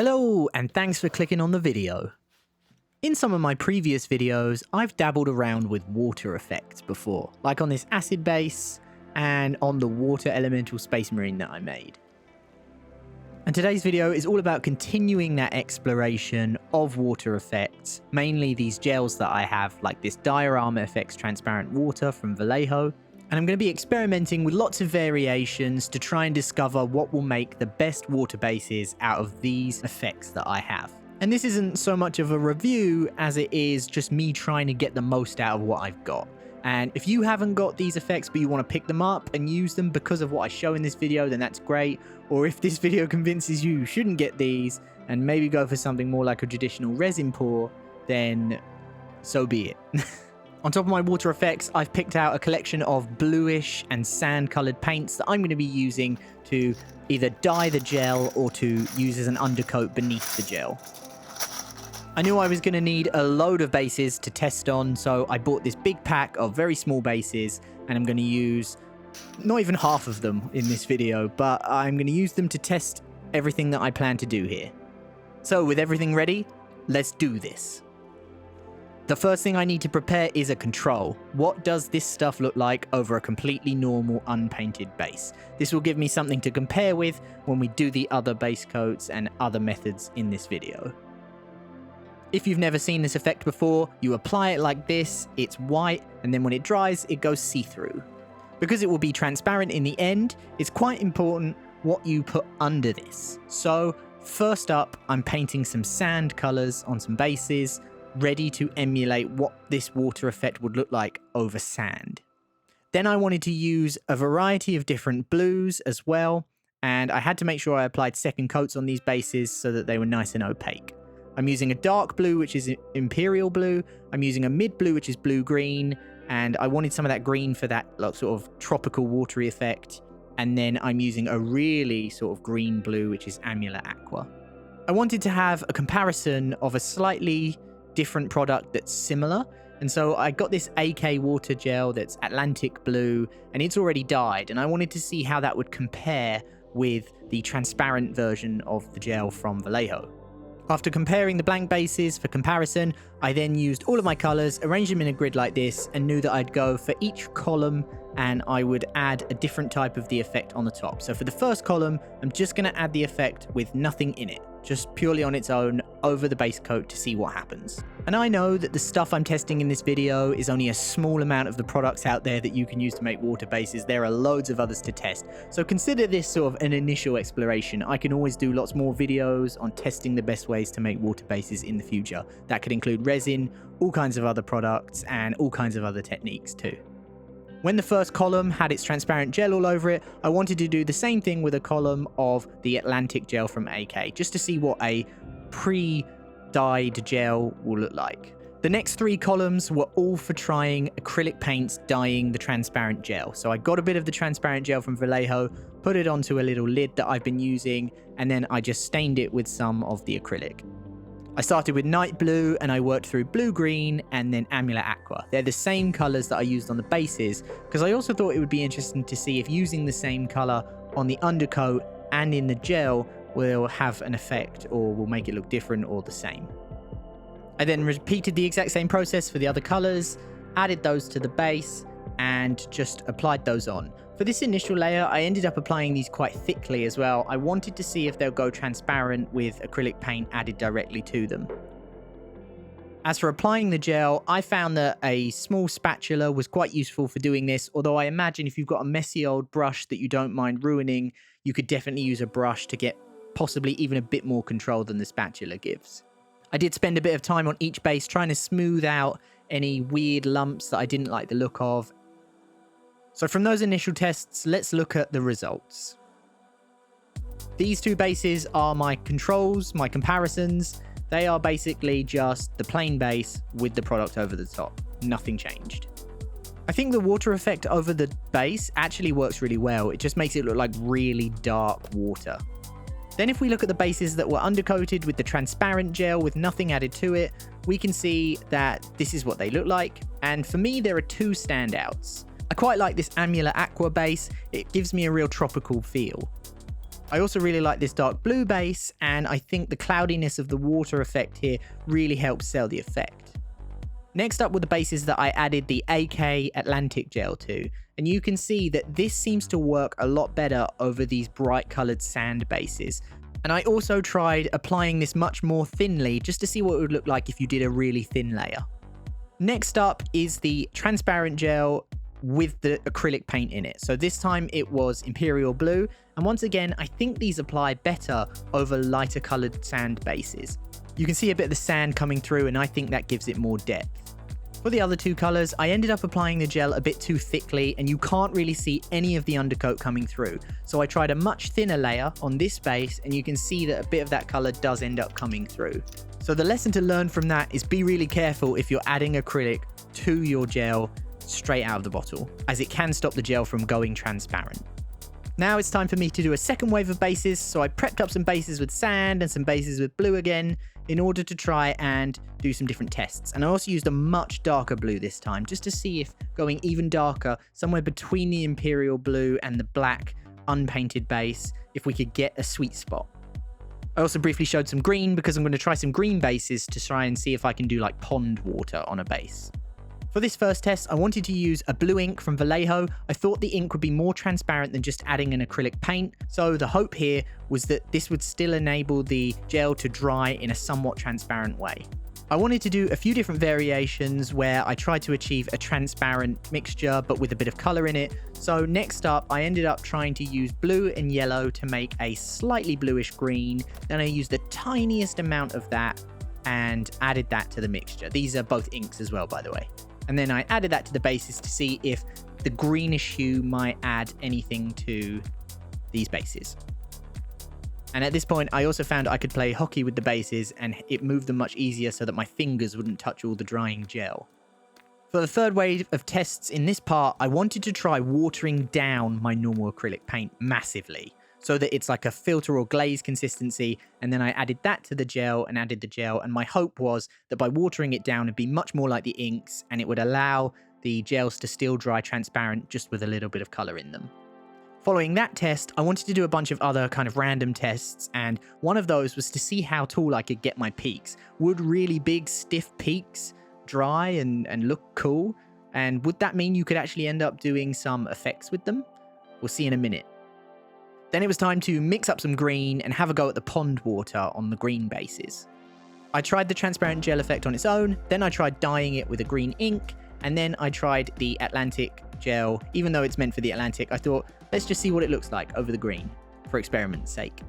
Hello, and thanks for clicking on the video. In some of my previous videos, I've dabbled around with water effects before, like on this acid base and on the water elemental space marine that I made. And today's video is all about continuing that exploration of water effects, mainly these gels that I have, like this Diorama Effects Transparent Water from Vallejo. And I'm going to be experimenting with lots of variations to try and discover what will make the best water bases out of these effects that I have. And this isn't so much of a review as it is just me trying to get the most out of what I've got. And if you haven't got these effects but you want to pick them up and use them because of what I show in this video, then that's great. Or if this video convinces you shouldn't get these and maybe go for something more like a traditional resin pour, then so be it. On top of my water effects, I've picked out a collection of bluish and sand-colored paints that I'm going to be using to either dye the gel or to use as an undercoat beneath the gel. I knew I was going to need a load of bases to test on, so I bought this big pack of very small bases, and I'm going to use not even half of them in this video, but I'm going to use them to test everything that I plan to do here. So with everything ready, let's do this. The first thing I need to prepare is a control. What does this stuff look like over a completely normal unpainted base? This will give me something to compare with when we do the other base coats and other methods in this video. If you've never seen this effect before, you apply it like this, it's white, and then when it dries, it goes see-through. Because it will be transparent in the end, it's quite important what you put under this. So, first up, I'm painting some sand colors on some bases, ready to emulate what this water effect would look like over sand. Then I wanted to use a variety of different blues as well, and I had to make sure I applied second coats on these bases so that they were nice and opaque. I'm using a dark blue, which is imperial blue. I'm using a mid blue, which is blue-green, and I wanted some of that green for that sort of tropical watery effect. And then I'm using a really sort of green-blue, which is amula aqua. I wanted to have a comparison of a slightly different product that's similar, and so I got this AK water gel that's Atlantic blue, and it's already dyed, and I wanted to see how that would compare with the transparent version of the gel from Vallejo. After comparing the blank bases for comparison, I then used all of my colors, arranged them in a grid like this, and knew that I'd go for each column and I would add a different type of the effect on the top. So for the first column, I'm just going to add the effect with nothing in it, just purely on its own over the base coat to see what happens. And I know that the stuff I'm testing in this video is only a small amount of the products out there that you can use to make water bases. There are loads of others to test. So consider this sort of an initial exploration. I can always do lots more videos on testing the best ways to make water bases in the future. That could include resin, all kinds of other products, and all kinds of other techniques too. When the first column had its transparent gel all over it, I wanted to do the same thing with a column of the Atlantic gel from AK, just to see what a pre-dyed gel will look like. The next three columns were all for trying acrylic paints dyeing the transparent gel. So I got a bit of the transparent gel from Vallejo, put it onto a little lid that I've been using, and then I just stained it with some of the acrylic. I started with night blue and I worked through blue-green and then amula aqua. They're the same colors that I used on the bases because I also thought it would be interesting to see if using the same color on the undercoat and in the gel will have an effect or will make it look different or the same. I then repeated the exact same process for the other colors, added those to the base and just applied those on. For this initial layer, I ended up applying these quite thickly as well. I wanted to see if they'll go transparent with acrylic paint added directly to them. As for applying the gel, I found that a small spatula was quite useful for doing this, although I imagine if you've got a messy old brush that you don't mind ruining, you could definitely use a brush to get possibly even a bit more control than the spatula gives. I did spend a bit of time on each base trying to smooth out any weird lumps that I didn't like the look of. So from those initial tests, let's look at the results. These two bases are my controls, my comparisons. They are basically just the plain base with the product over the top. Nothing changed. I think the water effect over the base actually works really well. It just makes it look like really dark water. Then if we look at the bases that were undercoated with the transparent gel with nothing added to it, we can see that this is what they look like. And for me, there are two standouts. I quite like this amula aqua base. It gives me a real tropical feel. I also really like this dark blue base, and I think the cloudiness of the water effect here really helps sell the effect. Next up were the bases that I added the AK Atlantic gel to, and you can see that this seems to work a lot better over these bright coloured sand bases. And I also tried applying this much more thinly just to see what it would look like if you did a really thin layer. Next up is the transparent gel with the acrylic paint in it. So this time it was Imperial Blue, and once again I think these apply better over lighter coloured sand bases. You can see a bit of the sand coming through, and I think that gives it more depth. For the other two colours, I ended up applying the gel a bit too thickly, and you can't really see any of the undercoat coming through. So I tried a much thinner layer on this base, and you can see that a bit of that colour does end up coming through. So the lesson to learn from that is be really careful if you're adding acrylic to your gel straight out of the bottle, as it can stop the gel from going transparent. Now it's time for me to do a second wave of bases, so I prepped up some bases with sand and some bases with blue again in order to try and do some different tests. And I also used a much darker blue this time, just to see if going even darker, somewhere between the Imperial Blue and the black unpainted base, if we could get a sweet spot. I also briefly showed some green because I'm going to try some green bases to try and see if I can do like pond water on a base. For this first test, I wanted to use a blue ink from Vallejo. I thought the ink would be more transparent than just adding an acrylic paint, so the hope here was that this would still enable the gel to dry in a somewhat transparent way. I wanted to do a few different variations where I tried to achieve a transparent mixture but with a bit of colour in it. So next up, I ended up trying to use blue and yellow to make a slightly bluish green. Then I used the tiniest amount of that and added that to the mixture. These are both inks as well, by the way. And then I added that to the bases to see if the greenish hue might add anything to these bases. And at this point, I also found I could play hockey with the bases, and it moved them much easier so that my fingers wouldn't touch all the drying gel. For the third wave of tests in this part, I wanted to try watering down my normal acrylic paint massively, so that it's like a filter or glaze consistency, and then I added that to the gel and added the gel, and my hope was that by watering it down it'd be much more like the inks, and it would allow the gels to still dry transparent just with a little bit of colour in them. Following that test, I wanted to do a bunch of other kind of random tests, and one of those was to see how tall I could get my peaks. Would really big, stiff peaks dry and look cool? And would that mean you could actually end up doing some effects with them? We'll see in a minute. Then it was time to mix up some green and have a go at the pond water on the green bases. I tried the transparent gel effect on its own, then I tried dyeing it with a green ink, and then I tried the Atlantic gel. Even though it's meant for the Atlantic, I thought, let's just see what it looks like over the green, for experiment's sake.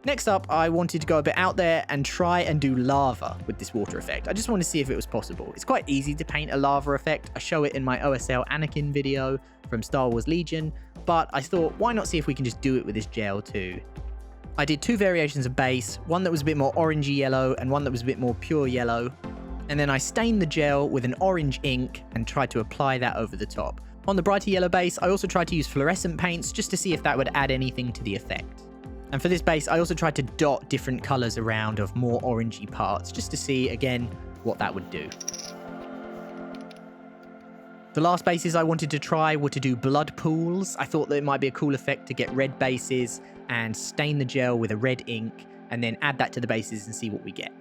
Next up, I wanted to go a bit out there and try and do lava with this water effect. I just wanted to see if it was possible. It's quite easy to paint a lava effect. I show it in my OSL Anakin video from Star Wars Legion, but I thought, why not see if we can just do it with this gel too? I did two variations of base, one that was a bit more orangey yellow and one that was a bit more pure yellow. And then I stained the gel with an orange ink and tried to apply that over the top. On the brighter yellow base, I also tried to use fluorescent paints just to see if that would add anything to the effect. And for this base, I also tried to dot different colours around of more orangey parts, just to see, again, what that would do. The last bases I wanted to try were to do blood pools. I thought that it might be a cool effect to get red bases and stain the gel with a red ink, and then add that to the bases and see what we get.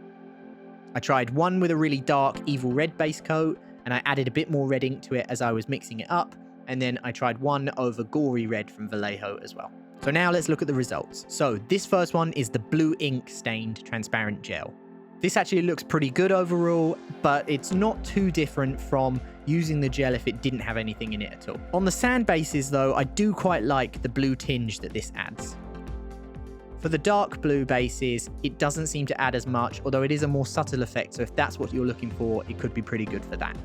I tried one with a really dark, evil red base coat, and I added a bit more red ink to it as I was mixing it up, and then I tried one over gory red from Vallejo as well. So now let's look at the results. So this first one is the blue ink stained transparent gel. This actually looks pretty good overall, but it's not too different from using the gel if it didn't have anything in it at all. On the sand bases though, I do quite like the blue tinge that this adds. For the dark blue bases, it doesn't seem to add as much, although it is a more subtle effect, so if that's what you're looking for, it could be pretty good for that.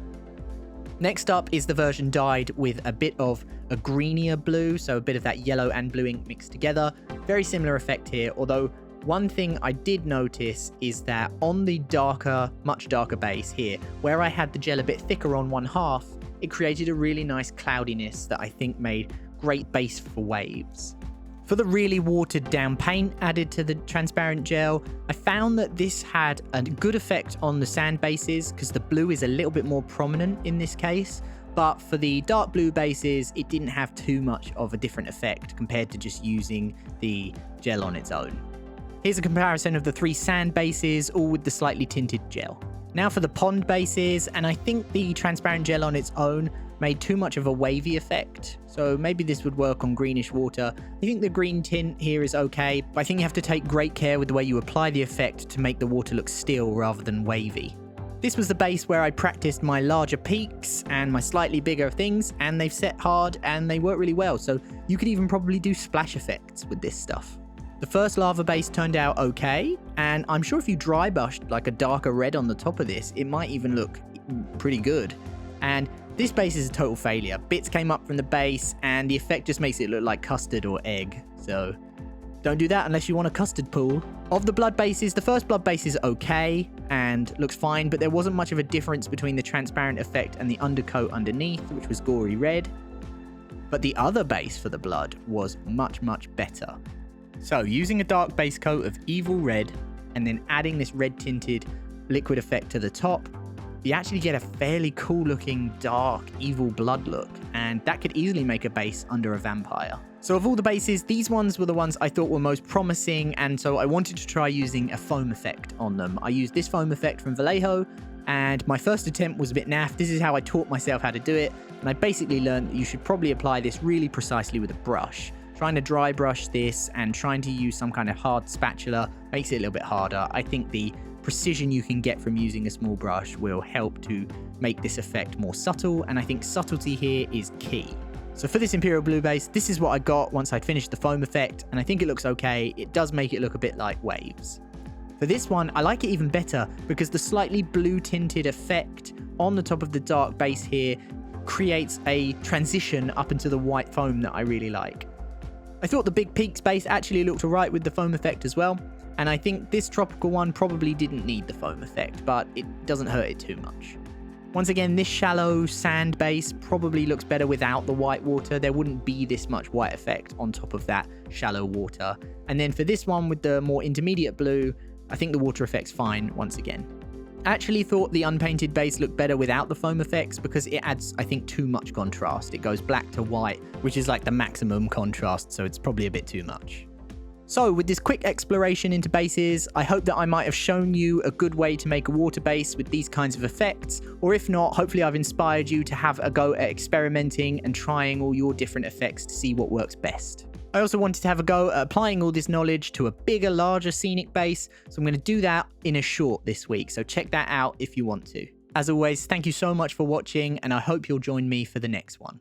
Next up is the version dyed with a bit of a greenier blue, so a bit of that yellow and blue ink mixed together. Very similar effect here, although one thing I did notice is that on the darker, much darker base here, where I had the gel a bit thicker on one half, it created a really nice cloudiness that I think made great base for waves. For the really watered down paint added to the transparent gel, I found that this had a good effect on the sand bases because the blue is a little bit more prominent in this case, but for the dark blue bases, it didn't have too much of a different effect compared to just using the gel on its own. Here's a comparison of the 3 sand bases, all with the slightly tinted gel. Now for the pond bases, and I think the transparent gel on its own made too much of a wavy effect, so maybe this would work on greenish water. I think the green tint here is okay, but I think you have to take great care with the way you apply the effect to make the water look still rather than wavy. This was the base where I practiced my larger peaks and my slightly bigger things, and they've set hard and they work really well, so you could even probably do splash effects with this stuff. The first lava base turned out okay, and I'm sure if you dry brushed like a darker red on the top of this, it might even look pretty good. And this base is a total failure. Bits came up from the base, and the effect just makes it look like custard or egg, so don't do that unless you want a custard pool. Of the blood bases, the first blood base is okay and looks fine, but there wasn't much of a difference between the transparent effect and the undercoat underneath, which was gory red. But the other base for the blood was much better. So using a dark base coat of evil red and then adding this red tinted liquid effect to the top, you actually get a fairly cool looking dark evil blood look, and that could easily make a base under a vampire. So of all the bases, these ones were the ones I thought were most promising, and so I wanted to try using a foam effect on them. I used this foam effect from Vallejo, and my first attempt was a bit naff. This is how I taught myself how to do it, and I basically learned that you should probably apply this really precisely with a brush. Trying to dry brush this and trying to use some kind of hard spatula makes it a little bit harder. I think the precision you can get from using a small brush will help to make this effect more subtle, and I think subtlety here is key. So for this Imperial Blue base, this is what I got once I'd finished the foam effect, and I think it looks okay. It does make it look a bit like waves. For this one, I like it even better because the slightly blue tinted effect on the top of the dark base here creates a transition up into the white foam that I really like. I thought the Big Peaks base actually looked alright with the foam effect as well, and I think this tropical one probably didn't need the foam effect, but it doesn't hurt it too much. Once again, this shallow sand base probably looks better without the white water. There wouldn't be this much white effect on top of that shallow water. And then for this one with the more intermediate blue, I think the water effect's fine once again. I actually thought the unpainted base looked better without the foam effects because it adds, I think, too much contrast. It goes black to white, which is like the maximum contrast, so it's probably a bit too much. So with this quick exploration into bases, I hope that I might have shown you a good way to make a water base with these kinds of effects, or if not, hopefully I've inspired you to have a go at experimenting and trying all your different effects to see what works best. I also wanted to have a go at applying all this knowledge to a bigger, larger scenic base, so I'm going to do that in a short this week, so check that out if you want to. As always, thank you so much for watching, and I hope you'll join me for the next one.